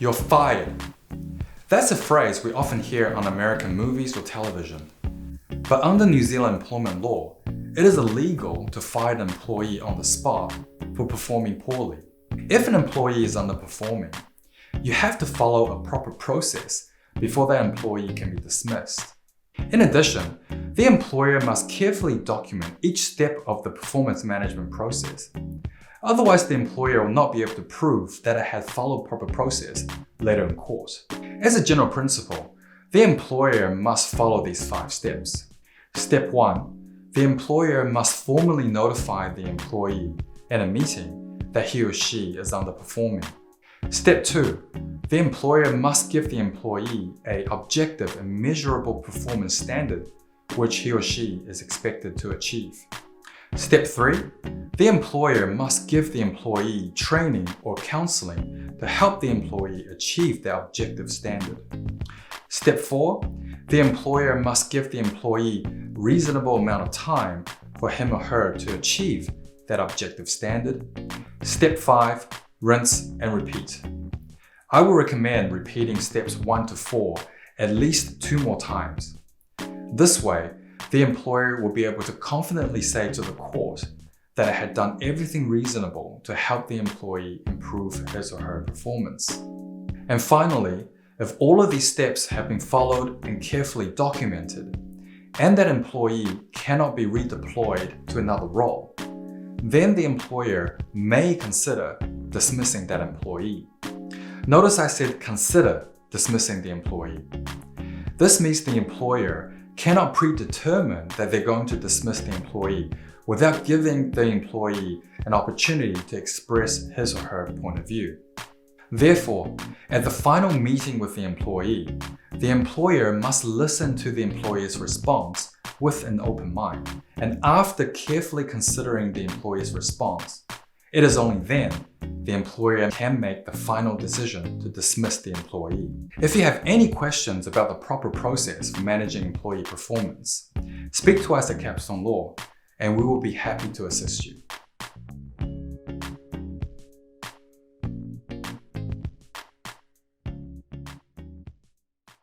You're fired. That's a phrase we often hear on American movies or television. But under New Zealand employment law, it is illegal to fire an employee on the spot for performing poorly. If an employee is underperforming, you have to follow a proper process before that employee can be dismissed. In addition, the employer must carefully document each step of the performance management process. Otherwise, the employer will not be able to prove that it had followed proper process later in court. As a general principle, the employer must follow these 5 steps. Step 1. The employer must formally notify the employee in a meeting that he or she is underperforming. Step 2. The employer must give the employee an objective and measurable performance standard which he or she is expected to achieve. Step 3. The employer must give the employee training or counseling to help the employee achieve their objective standard. Step 4. The employer must give the employee reasonable amount of time for him or her to achieve that objective standard. Step 5. Rinse and repeat. I will recommend repeating steps 1 to 4 at least 2 more times. This way, the employer will be able to confidently say to the court that it had done everything reasonable to help the employee improve his or her performance. And finally, if all of these steps have been followed and carefully documented, and that employee cannot be redeployed to another role, then the employer may consider dismissing that employee. Notice I said consider dismissing the employee. This means the employer cannot predetermine that they're going to dismiss the employee without giving the employee an opportunity to express his or her point of view. Therefore, at the final meeting with the employer must listen to the employee's response with an open mind, and after carefully considering the employee's response, it is only then the employer can make the final decision to dismiss the employee. If you have any questions about the proper process for managing employee performance, speak to us at Capstone Law, and we will be happy to assist you.